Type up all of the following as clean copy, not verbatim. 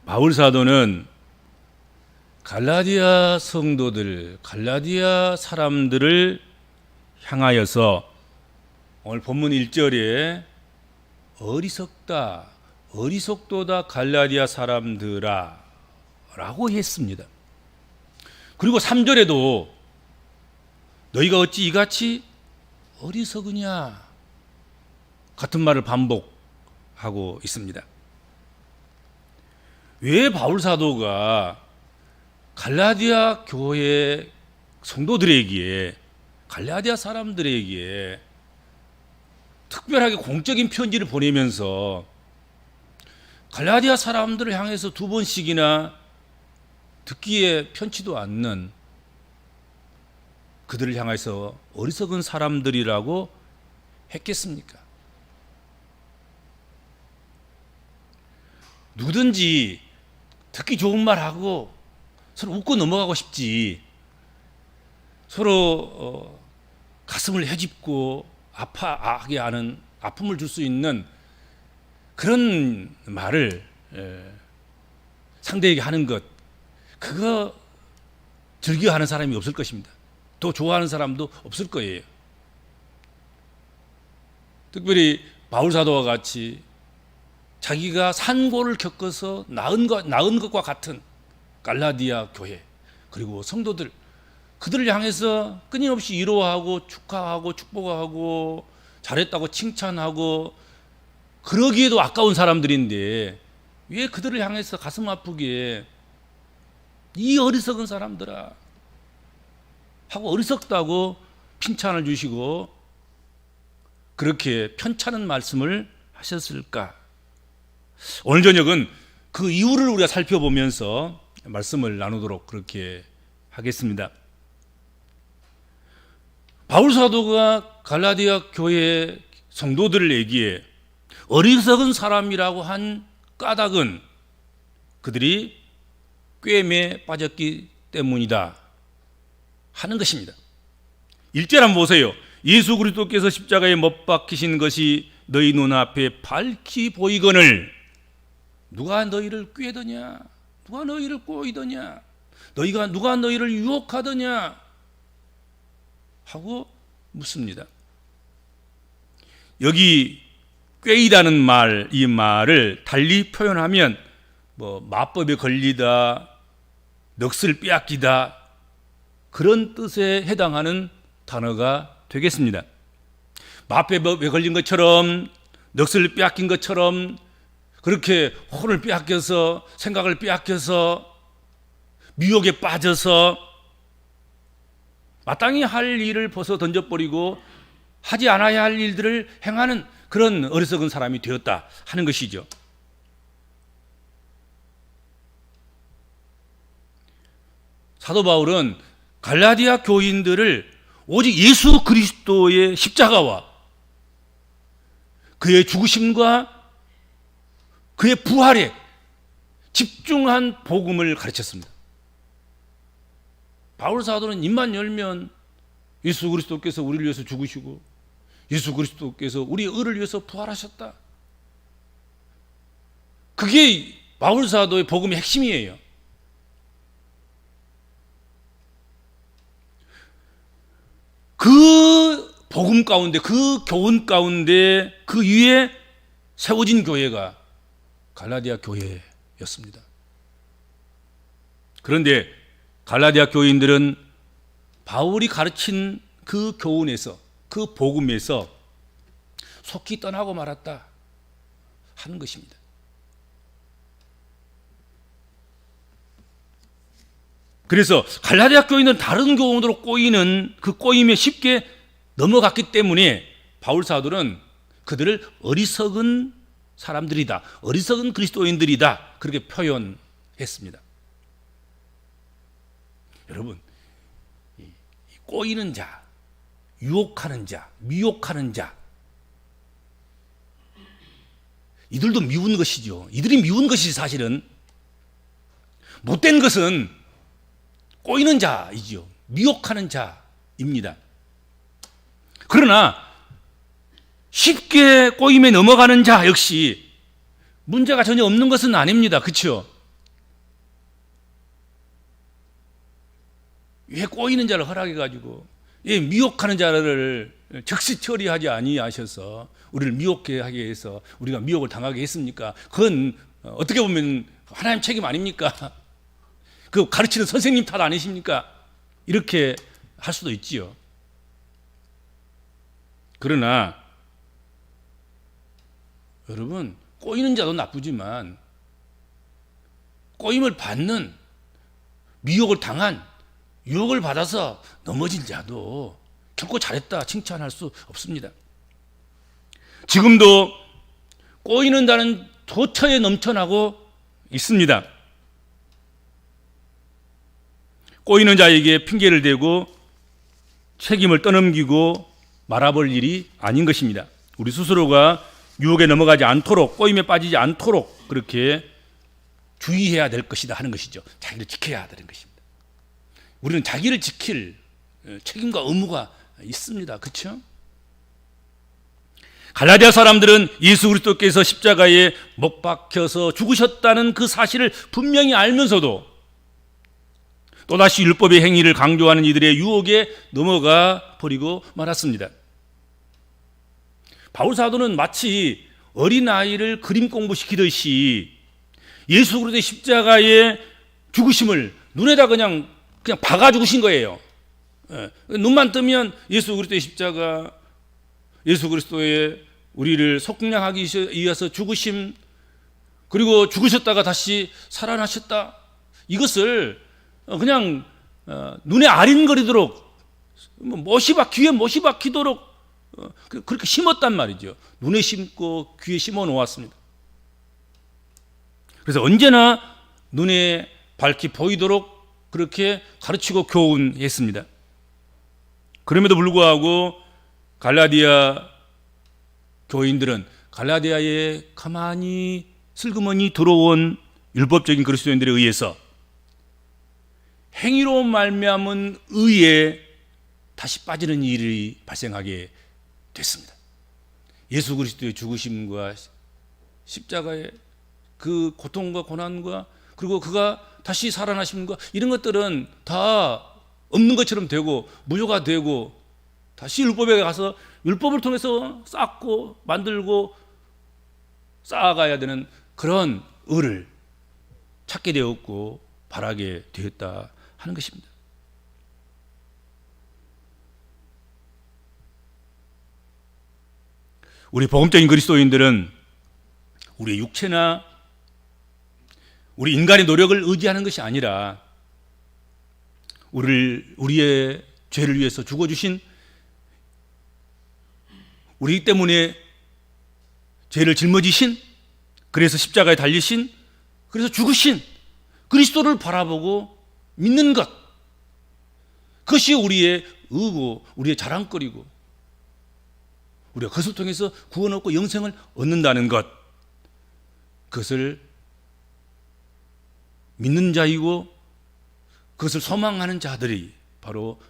바울 사도는 갈라디아 성도들, 갈라디아 사람들을 향하여서 오늘 본문 1절에 어리석다, 어리석도다 갈라디아 사람들아 라고 했습니다. 그리고 3절에도 너희가 어찌 이같이 어리석으냐 같은 말을 반복하고 있습니다. 왜 바울 사도가 갈라디아 교회 성도들에게, 갈라디아 사람들에게 특별하게 공적인 편지를 보내면서 갈라디아 사람들을 향해서 2번씩이나 듣기에 편치도 않는 그들을 향해서 어리석은 사람들이라고 했겠습니까? 누구든지 듣기 좋은 말하고 서로 웃고 넘어가고 싶지, 서로 가슴을 헤집고 아파하게 하는, 아픔을 줄 수 있는 그런 말을 상대에게 하는 것, 그거 즐겨하는 사람이 없을 것입니다. 또 좋아하는 사람도 없을 거예요. 특별히 바울 사도와 같이 자기가 산고를 겪어서 나은 것과 같은 갈라디아 교회, 그리고 성도들, 그들을 향해서 끊임없이 위로하고 축하하고 축복하고 잘했다고 칭찬하고 그러기에도 아까운 사람들인데 왜 그들을 향해서 가슴 아프게 이 어리석은 사람들아 하고 어리석다고 칭찬을 주시고 그렇게 편찮은 말씀을 하셨을까? 오늘 저녁은 그 이유를 우리가 살펴보면서 말씀을 나누도록 그렇게 하겠습니다. 바울 사도가 갈라디아 교회 성도들에게 어리석은 사람이라고 한 까닭은 그들이 꾀임에 빠졌기 때문이다 하는 것입니다. 1절 한번 보세요. 예수 그리스도께서 십자가에 못 박히신 것이 너희 눈앞에 밝히 보이거늘 누가 너희를 꾀더냐, 누가 너희를 꼬이더냐, 누가 너희를 유혹하더냐 하고 묻습니다. 여기 꾀이라는 말, 이 말을 달리 표현하면 마법에 걸리다, 넋을 빼앗기다, 그런 뜻에 해당하는 단어가 되겠습니다. 마법에 걸린 것처럼, 넋을 빼앗긴 것처럼, 그렇게 혼을 빼앗겨서, 생각을 빼앗겨서, 미혹에 빠져서 마땅히 할 일을 벗어 던져버리고 하지 않아야 할 일들을 행하는 그런 어리석은 사람이 되었다 하는 것이죠. 사도 바울은 갈라디아 교인들을 오직 예수 그리스도의 십자가와 그의 죽으심과 그의 부활에 집중한 복음을 가르쳤습니다. 바울 사도는 입만 열면 예수 그리스도께서 우리를 위해서 죽으시고 예수 그리스도께서 우리의 의를 위해서 부활하셨다. 그게 바울 사도의 복음의 핵심이에요. 그 복음 가운데, 그 교훈 가운데 그 위에 세워진 교회가 갈라디아 교회였습니다. 그런데 갈라디아 교인들은 바울이 가르친 그 교훈에서, 그 복음에서 속히 떠나고 말았다 하는 것입니다. 그래서 갈라디아 교인은 다른 교훈으로 꼬이는 그 꼬임에 쉽게 넘어갔기 때문에 바울 사도는 그들을 어리석은 사람들이다, 어리석은 그리스도인들이다, 그렇게 표현했습니다. 여러분, 꼬이는 자, 유혹하는 자, 미혹하는 자, 이들도 미운 것이죠. 이들이 미운 것이 사실은 못된 것은 꼬이는 자이죠. 미혹하는 자입니다. 그러나 쉽게 꼬임에 넘어가는 자 역시 문제가 전혀 없는 것은 아닙니다. 그렇죠? 왜 꼬이는 자를 허락해가지고 미혹하는 자를 즉시 처리하지 아니하셔서 우리를 미혹하게 해서 우리가 미혹을 당하게 했습니까? 그건 어떻게 보면 하나님 책임 아닙니까? 그 가르치는 선생님 탓 아니십니까? 이렇게 할 수도 있지요. 그러나 여러분, 꼬이는 자도 나쁘지만 꼬임을 받는, 미혹을 당한, 유혹을 받아서 넘어진 자도 결코 잘했다 칭찬할 수 없습니다. 지금도 꼬이는 자는 도처에 넘쳐나고 있습니다. 꼬이는 자에게 핑계를 대고 책임을 떠넘기고 말아볼 일이 아닌 것입니다. 우리 스스로가 유혹에 넘어가지 않도록, 꼬임에 빠지지 않도록 그렇게 주의해야 될 것이다 하는 것이죠. 자기를 지켜야 되는 것입니다. 우리는 자기를 지킬 책임과 의무가 있습니다. 그렇죠? 갈라디아 사람들은 예수 그리스도께서 십자가에 못 박혀서 죽으셨다는 그 사실을 분명히 알면서도 또다시 율법의 행위를 강조하는 이들의 유혹에 넘어가 버리고 말았습니다. 바울 사도는 마치 어린아이를 그림 공부시키듯이 예수 그리스도의 십자가의 죽으심을 눈에다 그냥 박아 죽으신 거예요. 눈만 뜨면 예수 그리스도의 십자가, 예수 그리스도의 우리를 속량하기 위해서 죽으심, 그리고 죽으셨다가 다시 살아나셨다, 이것을 그냥 눈에 아린거리도록 귀에 못이 박히도록 그렇게 심었단 말이죠. 눈에 심고 귀에 심어 놓았습니다. 그래서 언제나 눈에 밝히 보이도록 그렇게 가르치고 교훈했습니다. 그럼에도 불구하고 갈라디아 교인들은 갈라디아에 가만히 슬그머니 들어온 율법적인 그리스도인들에 의해서 행위로 말미암은 의에 다시 빠지는 일이 발생하게 됐습니다. 예수 그리스도의 죽으심과 십자가의 그 고통과 고난과 그리고 그가 다시 살아나심과 이런 것들은 다 없는 것처럼 되고 무효가 되고 다시 율법에 가서 율법을 통해서 쌓고 만들고 쌓아가야 되는 그런 의를 찾게 되었고 바라게 되었다 하는 것입니다. 우리 복음적인 그리스도인들은 우리의 육체나 우리 인간의 노력을 의지하는 것이 아니라 우리의 죄를 위해서 죽어주신, 우리 때문에 죄를 짊어지신, 그래서 십자가에 달리신, 그래서 죽으신 그리스도를 바라보고 믿는 것, 그것이 우리의 의고 우리의 자랑거리고 우리가 그것을 통해서 구원 얻고 영생을 얻는다는 것, 그것을 믿는 자이고 그것을 소망하는 자들이 바로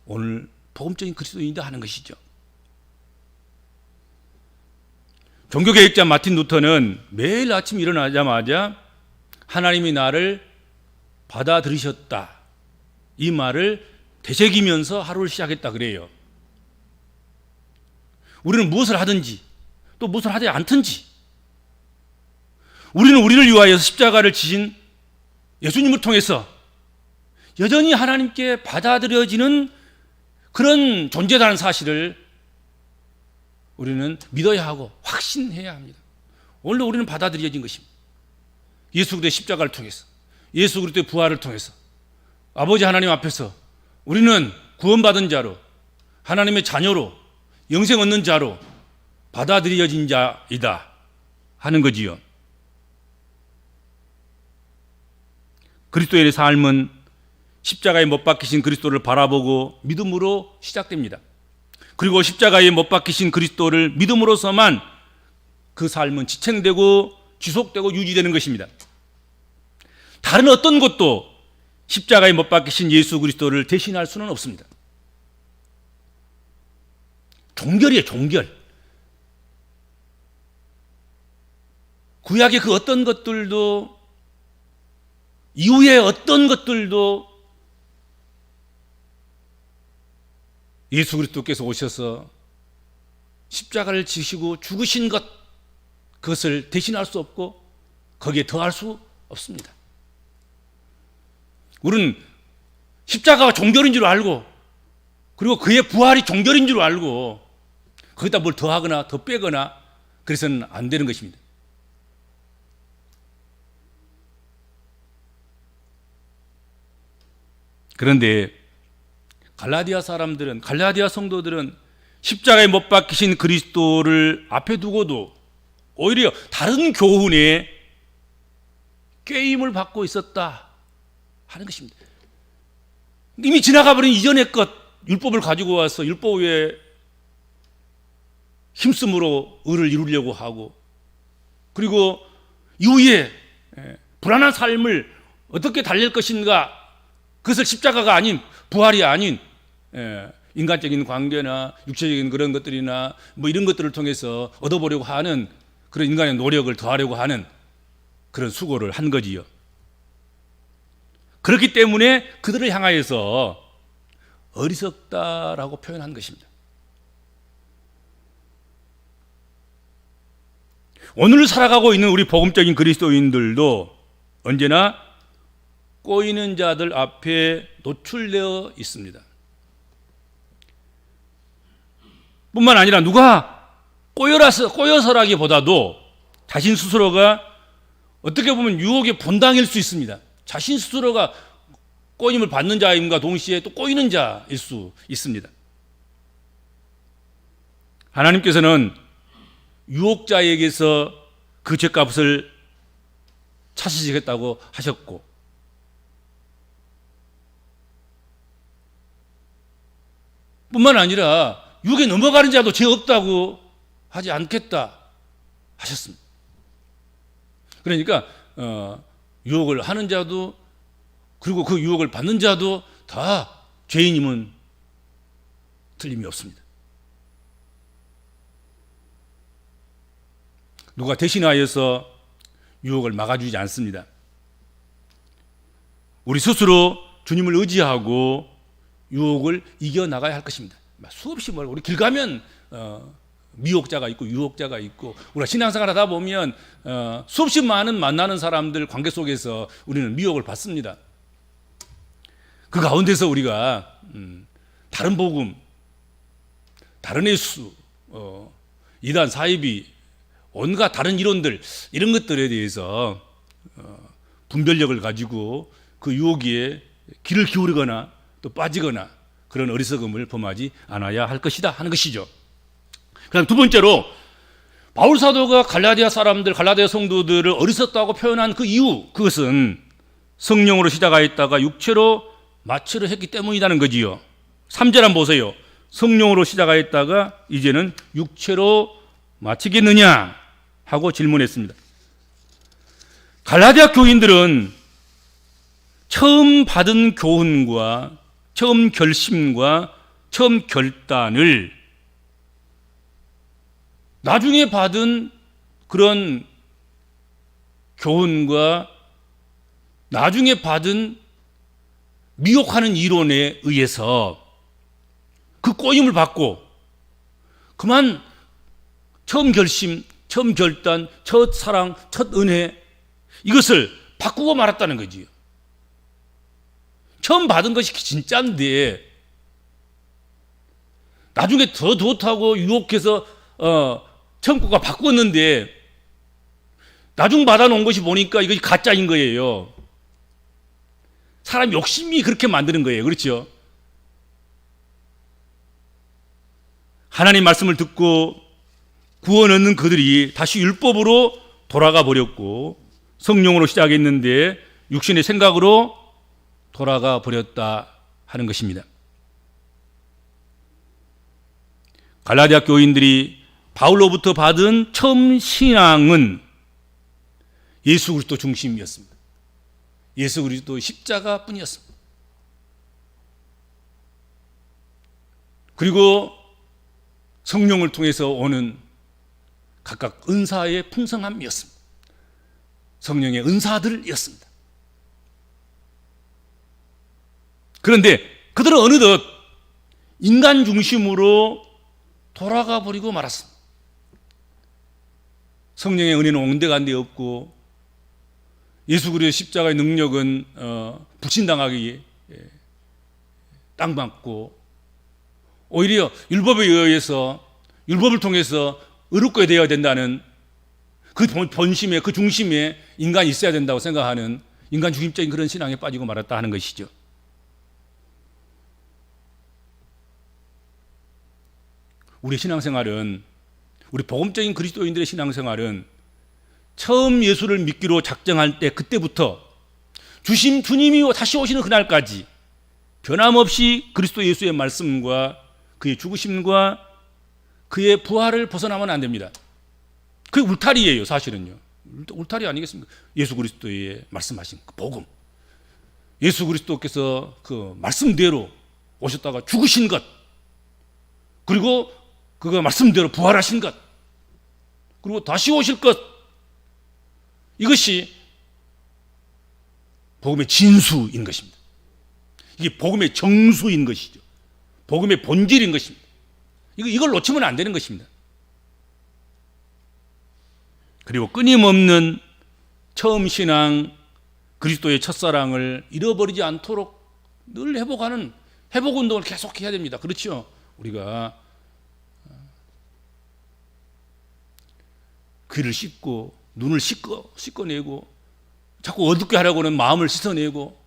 오늘 복음적인 그리스도인이다 하는 것이죠. 종교개혁자 마틴 루터는 매일 아침 일어나자마자 하나님이 나를 받아들이셨다, 이 말을 되새기면서 하루를 시작했다 그래요. 우리는 무엇을 하든지 또 무엇을 하지 않든지 우리는 우리를 위하여 십자가를 지신 예수님을 통해서 여전히 하나님께 받아들여지는 그런 존재라는 사실을 우리는 믿어야 하고 확신해야 합니다. 원래 우리는 받아들여진 것입니다. 예수 그리스도의 십자가를 통해서, 예수 그리스도의 부활을 통해서 아버지 하나님 앞에서 우리는 구원받은 자로, 하나님의 자녀로, 영생 얻는 자로 받아들여진 자이다 하는 거지요. 그리스도인의 삶은 십자가에 못 박히신 그리스도를 바라보고 믿음으로 시작됩니다. 그리고 십자가에 못 박히신 그리스도를 믿음으로서만 그 삶은 지탱되고 지속되고 유지되는 것입니다. 다른 어떤 것도 십자가에 못 박히신 예수 그리스도를 대신할 수는 없습니다. 종결이에요, 종결. 구약의 그 어떤 것들도, 이후의 어떤 것들도 예수 그리스도께서 오셔서 십자가를 지시고 죽으신 것, 그것을 대신할 수 없고 거기에 더할 수 없습니다. 우리는 십자가가 종결인 줄 알고, 그리고 그의 부활이 종결인 줄 알고 거기다 뭘 더하거나 더 빼거나 그래서는 안 되는 것입니다. 그런데 갈라디아 사람들은, 갈라디아 성도들은 십자가에 못 박히신 그리스도를 앞에 두고도 오히려 다른 교훈에 꾀임을 받고 있었다 하는 것입니다. 이미 지나가 버린 이전의 것, 율법을 가지고 와서 율법에 힘쓰므로 의를 이루려고 하고, 그리고 이후에 불안한 삶을 어떻게 달랠 것인가, 그것을 십자가가 아닌, 부활이 아닌 인간적인 관계나 육체적인 그런 것들이나 뭐 이런 것들을 통해서 얻어보려고 하는 그런 인간의 노력을 더하려고 하는 그런 수고를 한 거지요. 그렇기 때문에 그들을 향하여서 어리석다라고 표현한 것입니다. 오늘 살아가고 있는 우리 복음적인 그리스도인들도 언제나 꼬이는 자들 앞에 노출되어 있습니다. 뿐만 아니라 누가 꼬여서라기보다도 자신 스스로가 어떻게 보면 유혹의 본당일 수 있습니다. 자신 스스로가 꼬임을 받는 자임과 동시에 또 꼬이는 자일 수 있습니다. 하나님께서는 유혹자에게서 그 죄값을 찾으시겠다고 하셨고, 뿐만 아니라 유혹에 넘어가는 자도 죄 없다고 하지 않겠다 하셨습니다. 그러니까 유혹을 하는 자도, 그리고 그 유혹을 받는 자도 다 죄인임은 틀림이 없습니다. 누가 대신하여서 유혹을 막아주지 않습니다. 우리 스스로 주님을 의지하고 유혹을 이겨나가야 할 것입니다. 수없이 우리 길 가면 미혹자가 있고 유혹자가 있고, 우리가 신앙생활 하다 보면 수없이 많은 만나는 사람들 관계 속에서 우리는 미혹을 받습니다. 그 가운데서 우리가 다른 복음, 다른 예수, 이단 사이비, 온갖 다른 이론들, 이런 것들에 대해서 분별력을 가지고 그 유혹에 귀를 기울이거나 또 빠지거나 그런 어리석음을 범하지 않아야 할 것이다 하는 것이죠. 그다음 두 번째로, 바울 사도가 갈라디아 사람들, 갈라디아 성도들을 어리석다고 표현한 그 이유, 그것은 성령으로 시작하였다가 육체로 마치려 했기 때문이라는 거지요. 3절 한번 보세요. 성령으로 시작하였다가 이제는 육체로 마치겠느냐 하고 질문했습니다. 갈라디아 교인들은 처음 받은 교훈과 처음 결심과 처음 결단을 나중에 받은 그런 교훈과 나중에 받은 미혹하는 이론에 의해서 그 꼬임을 받고 그만 처음 결심, 처음 결단, 첫 사랑, 첫 은혜, 이것을 바꾸고 말았다는 거지요. 처음 받은 것이 진짜인데 나중에 더 좋다고 유혹해서 처음 거가 바꿨는데 나중 받아놓은 것이 보니까 이것이 가짜인 거예요. 사람 욕심이 그렇게 만드는 거예요. 그렇죠? 하나님 말씀을 듣고 구원 얻는 그들이 다시 율법으로 돌아가 버렸고 성령으로 시작했는데 육신의 생각으로 돌아가 버렸다 하는 것입니다. 갈라디아 교인들이 바울로부터 받은 처음 신앙은 예수 그리스도 중심이었습니다. 예수 그리스도 십자가 뿐이었습니다. 그리고 성령을 통해서 오는 각각 은사의 풍성함이었습니다. 성령의 은사들이었습니다. 그런데 그들은 어느덧 인간 중심으로 돌아가 버리고 말았습니다. 성령의 은혜는 온데간데 없고 예수 그리스도의 십자가의 능력은 불신당하기 딱 맞고 오히려 율법에 의해서 율법을 통해서 의롭게 되어야 된다는 그 본심에 그 중심에 인간이 있어야 된다고 생각하는 인간 중심적인 그런 신앙에 빠지고 말았다 하는 것이죠. 우리 신앙생활은 우리 복음적인 그리스도인들의 신앙생활은 처음 예수를 믿기로 작정할 때 그때부터 주님이 다시 오시는 그날까지 변함없이 그리스도 예수의 말씀과 그의 죽으심과 그의 부활을 벗어나면 안 됩니다. 그게 울타리예요, 사실은요. 울타리 아니겠습니까? 예수 그리스도의 말씀하신 그 복음. 예수 그리스도께서 그 말씀대로 오셨다가 죽으신 것, 그리고 그가 말씀대로 부활하신 것, 그리고 다시 오실 것, 이것이 복음의 진수인 것입니다. 이게 복음의 정수인 것이죠. 복음의 본질인 것입니다. 이걸 놓치면 안 되는 것입니다. 그리고 끊임없는 처음 신앙, 그리스도의 첫사랑을 잃어버리지 않도록 늘 회복 운동을 계속해야 됩니다. 그렇죠? 우리가 귀를 씻고 눈을 씻어내고 자꾸 어둡게 하려고 하는 마음을 씻어내고,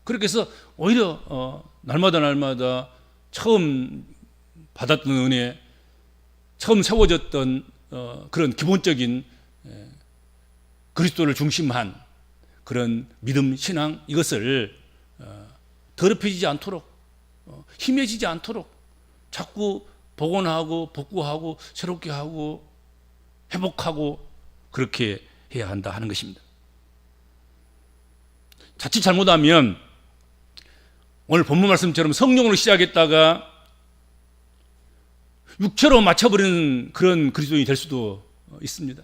그렇게 해서 오히려 날마다 처음 받았던 은혜, 처음 세워졌던 그런 기본적인 그리스도를 중심한 그런 믿음, 신앙, 이것을 더럽혀지지 않도록, 희미해지지 않도록 자꾸 복원하고 복구하고 새롭게 하고 회복하고 그렇게 해야 한다 하는 것입니다. 자칫 잘못하면 오늘 본문 말씀처럼 성령으로 시작했다가 육체로 맞춰버리는 그런 그리스도인이 될 수도 있습니다.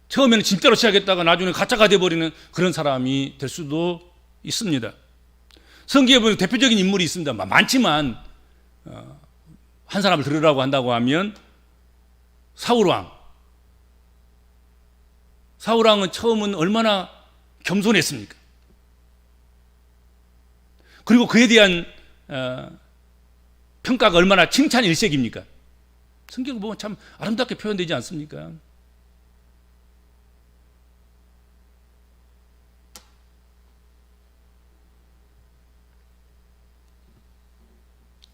처음에는 진짜로 시작했다가 나중에 가짜가 되어버리는 그런 사람이 될 수도 있습니다. 성경에 보면 대표적인 인물이 있습니다. 많지만 한 사람을 들으라고 한다고 하면 사울왕은 처음은 얼마나 겸손했습니까? 그리고 그에 대한 평가가 얼마나 칭찬 일색입니까? 성경을 보면 참 아름답게 표현되지 않습니까?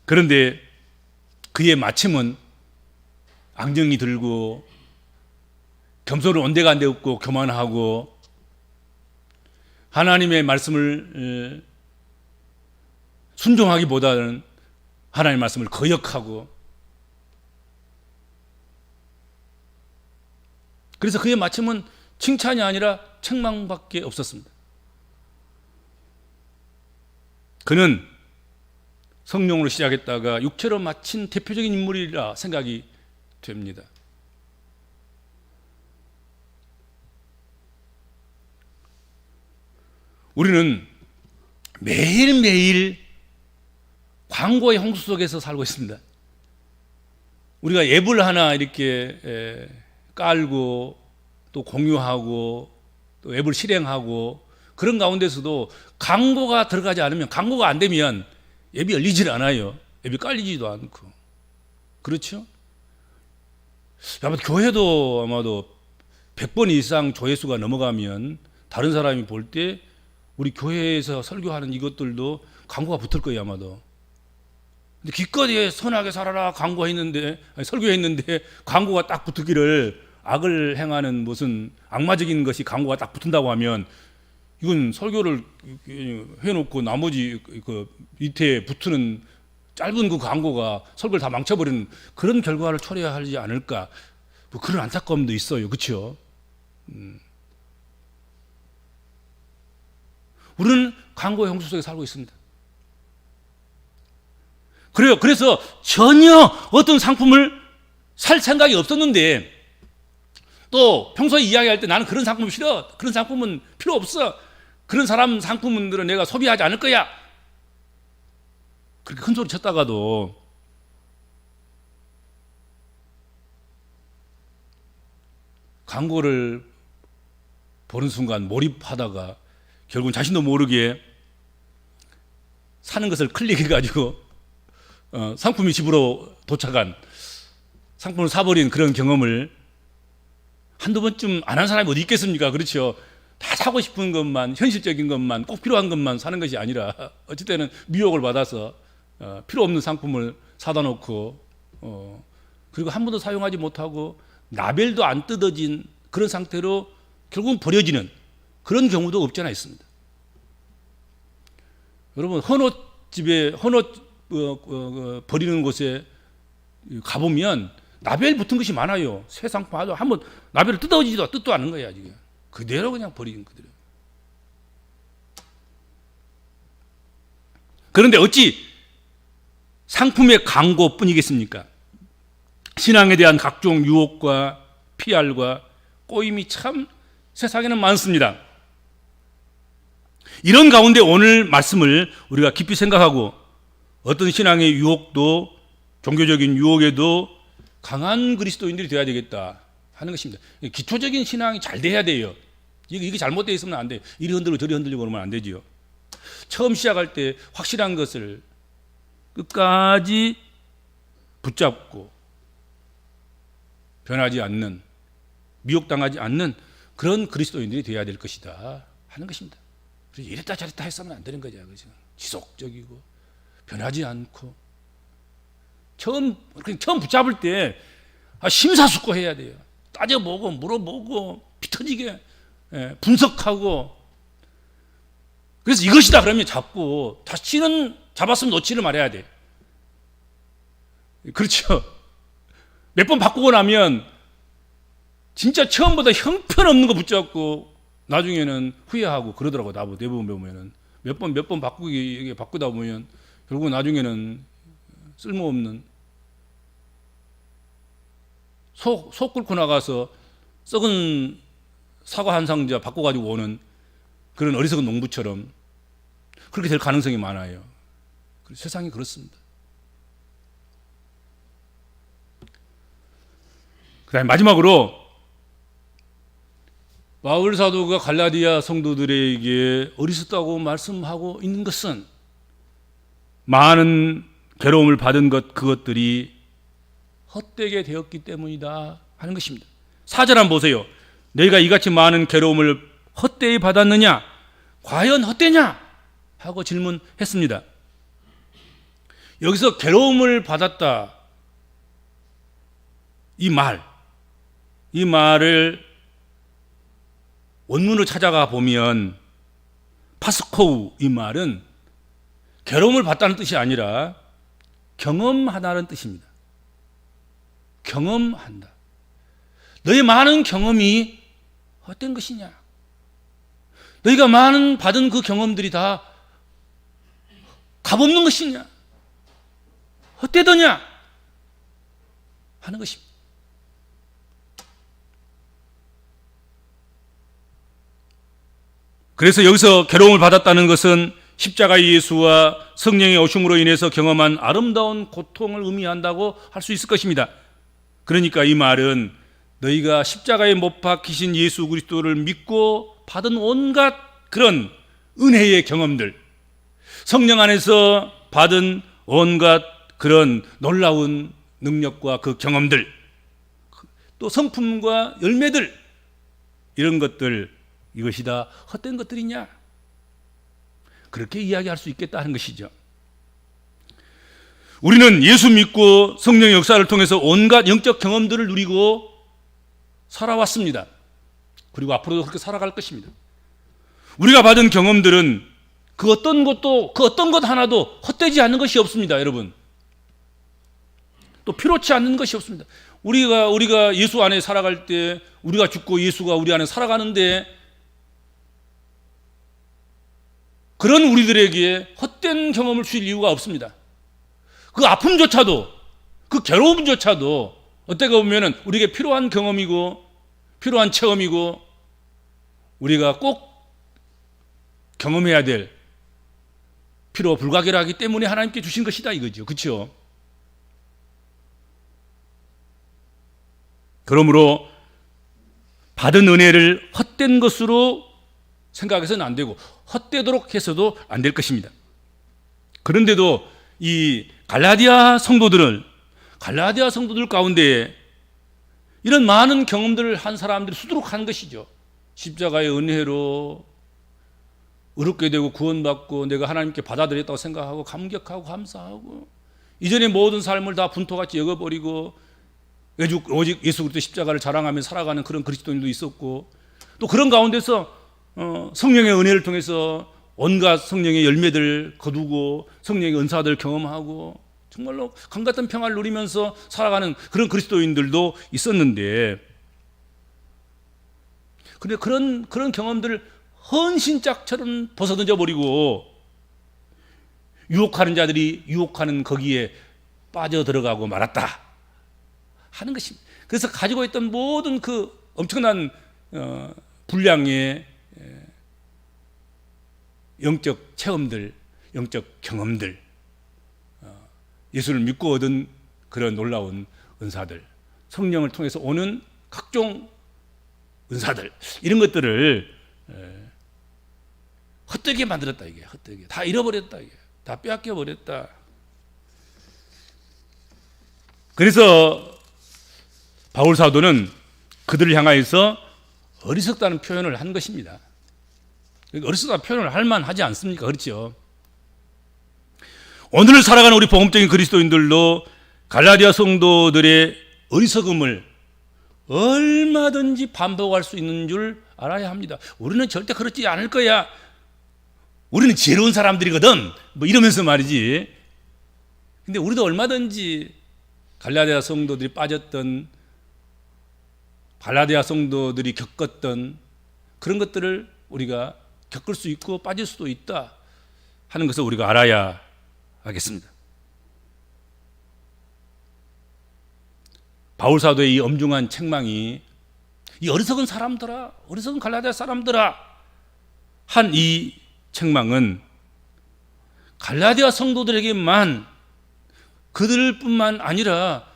그런데 그의 마침은 앙증이 들고 겸손은 온데간데 없고 교만하고 하나님의 말씀을 순종하기보다는 하나님의 말씀을 거역하고, 그래서 그의 마침은 칭찬이 아니라 책망밖에 없었습니다. 그는 성령으로 시작했다가 육체로 마친 대표적인 인물이라 생각이 됩니다. 우리는 매일매일 광고의 홍수 속에서 살고 있습니다. 우리가 앱을 하나 이렇게 깔고 또 공유하고 또 앱을 실행하고 그런 가운데서도 광고가 들어가지 않으면, 광고가 안 되면 앱이 열리질 않아요. 앱이 깔리지도 않고. 그렇죠? 아마 교회도 아마도 100번 이상 조회수가 넘어가면 다른 사람이 볼 때 우리 교회에서 설교하는 이것들도 광고가 붙을 거예요, 아마도. 근데 기껏 선하게 살아라 광고했는데, 설교했는데 광고가 딱 붙기를, 악을 행하는 무슨 악마적인 것이 광고가 딱 붙는다고 하면 이건 설교를 해놓고 나머지 그 밑에 붙는 짧은 그 광고가 설교를 다 망쳐버리는 그런 결과를 초래하지 않을까, 뭐 그런 안타까움도 있어요. 그렇죠? 우리는 광고의 홍수 속에 살고 있습니다. 그래요. 그래서 전혀 어떤 상품을 살 생각이 없었는데, 또 평소에 이야기할 때 나는 그런 상품 싫어, 그런 상품은 필요 없어, 그런 상품들은 내가 소비하지 않을 거야, 그렇게 큰 소리 쳤다가도 광고를 보는 순간 몰입하다가 결국은 자신도 모르게 사는 것을 클릭해가지고 상품이 집으로 도착한, 상품을 사버린 그런 경험을 한두 번쯤 안 한 사람이 어디 있겠습니까? 그렇죠. 다 사고 싶은 것만, 현실적인 것만, 꼭 필요한 것만 사는 것이 아니라 어쩔 때는 미혹을 받아서 필요 없는 상품을 사다 놓고 그리고 한 번도 사용하지 못하고 라벨도 안 뜯어진 그런 상태로 결국은 버려지는 그런 경우도 없지 않아 있습니다. 여러분, 헌옷집에 헌옷 버리는 곳에 가보면 라벨 붙은 것이 많아요. 새 상품 아주 한번 라벨을 뜯어지지도 뜻도 않은 거야. 지금 그대로 그냥 버리는 그대로. 그런데 어찌 상품의 광고뿐이겠습니까? 신앙에 대한 각종 유혹과 PR과 꼬임이 참 세상에는 많습니다. 이런 가운데 오늘 말씀을 우리가 깊이 생각하고 어떤 신앙의 유혹도, 종교적인 유혹에도 강한 그리스도인들이 되어야 되겠다 하는 것입니다. 기초적인 신앙이 잘 돼야 돼요. 이게 잘못되어 있으면 안 돼요. 이리 흔들고 저리 흔들리고 그러면 안 되지요. 처음 시작할 때 확실한 것을 끝까지 붙잡고 변하지 않는, 미혹당하지 않는 그런 그리스도인들이 되어야 될 것이다 하는 것입니다. 그래서 이랬다 저랬다 했으면 안 되는 거죠. 그죠? 지속적이고 변하지 않고 처음 붙잡을 때 심사숙고해야 돼요. 따져보고 물어보고 피터지게 분석하고, 그래서 이것이다 그러면 잡고 다시는 잡았으면 놓지를 말아야 돼. 그렇죠. 몇 번 바꾸고 나면 진짜 처음보다 형편없는 거 붙잡고 나중에는 후회하고 그러더라고요. 나보고 대부분 보면은 몇 번 바꾸다 보면 결국 나중에는 쓸모없는 속 끓고 나가서 썩은 사과 한 상자 바꿔가지고 오는 그런 어리석은 농부처럼 그렇게 될 가능성이 많아요. 세상이 그렇습니다. 그다음에 마지막으로 바울 사도가 갈라디아 성도들에게 어리석다고 말씀하고 있는 것은 많은 괴로움을 받은 그것들이 헛되게 되었기 때문이다 하는 것입니다. 4절 한번 보세요. 너희가 이같이 많은 괴로움을 헛되이 받았느냐? 과연 헛되냐? 하고 질문했습니다. 여기서 괴로움을 받았다, 이 말을 원문으로 찾아가 보면 파스코우, 이 말은 괴로움을 받다는 뜻이 아니라 경험하다는 뜻입니다. 경험한다. 너의 많은 경험이 헛된 것이냐? 너희가 많은 받은 그 경험들이 다 값없는 것이냐? 헛되더냐? 하는 것입니다. 그래서 여기서 괴로움을 받았다는 것은 십자가의 예수와 성령의 오심으로 인해서 경험한 아름다운 고통을 의미한다고 할 수 있을 것입니다. 그러니까 이 말은 너희가 십자가에 못 박히신 예수 그리스도를 믿고 받은 온갖 그런 은혜의 경험들, 성령 안에서 받은 온갖 그런 놀라운 능력과 그 경험들, 또 성품과 열매들, 이런 것들, 이것이 다 헛된 것들이냐? 그렇게 이야기할 수 있겠다 하는 것이죠. 우리는 예수 믿고 성령의 역사를 통해서 온갖 영적 경험들을 누리고 살아왔습니다. 그리고 앞으로도 그렇게 살아갈 것입니다. 우리가 받은 경험들은 그 어떤 것 하나도 헛되지 않는 것이 없습니다, 여러분. 또 필요치 않는 것이 없습니다. 우리가 예수 안에 살아갈 때, 우리가 죽고 예수가 우리 안에 살아가는데, 그런 우리들에게 헛된 경험을 주실 이유가 없습니다. 그 아픔조차도, 그 괴로움조차도 어떻게 보면 우리에게 필요한 경험이고 필요한 체험이고 우리가 꼭 경험해야 될 피로 불가결하기 때문에 하나님께 주신 것이다 이거죠. 그렇죠? 그러므로 받은 은혜를 헛된 것으로 생각해서는 안 되고 헛되도록 해서도 안 될 것입니다. 그런데도 이 갈라디아 성도들 가운데 이런 많은 경험들을 한 사람들이 수두룩한 것이죠. 십자가의 은혜로 의롭게 되고 구원받고 내가 하나님께 받아들였다고 생각하고 감격하고 감사하고 이전의 모든 삶을 다 분토같이 여겨버리고 오직 예수 그리스도 십자가를 자랑하며 살아가는 그런 그리스도인도 있었고, 또 그런 가운데서 성령의 은혜를 통해서 온갖 성령의 열매들 거두고 성령의 은사들 경험하고 정말로 강같은 평화를 누리면서 살아가는 그런 그리스도인들도 있었는데, 근데 그런 경험들을 헌신짝처럼 벗어던져 버리고 유혹하는 자들이 유혹하는 거기에 빠져 들어가고 말았다 하는 것입니다. 그래서 가지고 있던 모든 그 엄청난 분량의 영적 체험들, 영적 경험들, 예수를 믿고 얻은 그런 놀라운 은사들, 성령을 통해서 오는 각종 은사들, 이런 것들을 헛되게 만들었다. 이게 헛되게 다 잃어버렸다. 이게 다 빼앗겨 버렸다. 그래서 바울 사도는 그들을 향하여서 어리석다는 표현을 한 것입니다. 어리석다는 표현을 할 만하지 않습니까? 그렇죠? 오늘 살아가는 우리 복음적인 그리스도인들도 갈라디아 성도들의 어리석음을 얼마든지 반복할 수 있는 줄 알아야 합니다. 우리는 절대 그렇지 않을 거야. 우리는 지혜로운 사람들이거든. 뭐 이러면서 말이지. 근데 우리도 얼마든지 갈라디아 성도들이 빠졌던, 갈라디아 성도들이 겪었던 그런 것들을 우리가 겪을 수 있고 빠질 수도 있다 하는 것을 우리가 알아야 하겠습니다. 바울 사도의 이 엄중한 책망이 이 어리석은 사람들아, 어리석은 갈라디아 사람들아 한 이 책망은 갈라디아 성도들에게만, 그들뿐만 아니라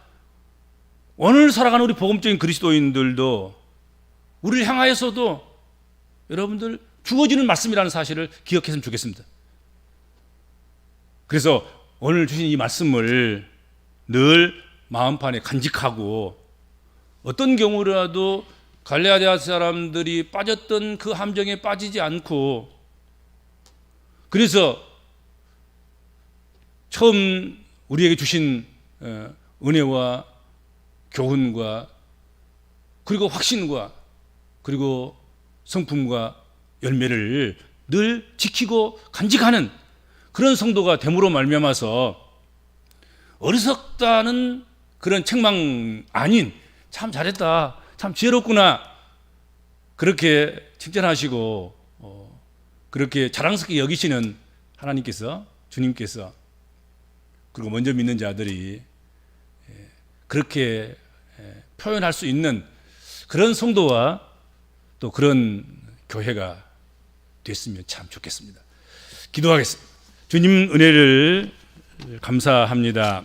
오늘 살아가는 우리 복음적인 그리스도인들도, 우리를 향하여서도 여러분들 주어지는 말씀이라는 사실을 기억했으면 좋겠습니다. 그래서 오늘 주신 이 말씀을 늘 마음판에 간직하고, 어떤 경우라도 갈라디아 사람들이 빠졌던 그 함정에 빠지지 않고, 그래서 처음 우리에게 주신 은혜와 교훈과 그리고 확신과 그리고 성품과 열매를 늘 지키고 간직하는 그런 성도가 됨으로 말미암아서 어리석다는 그런 책망 아닌, 참 잘했다, 참 지혜롭구나, 그렇게 칭찬하시고 그렇게 자랑스럽게 여기시는 하나님께서, 주님께서, 그리고 먼저 믿는 자들이 그렇게 표현할 수 있는 그런 성도와 또 그런 교회가 됐으면 참 좋겠습니다. 기도하겠습니다. 주님 은혜를 감사합니다.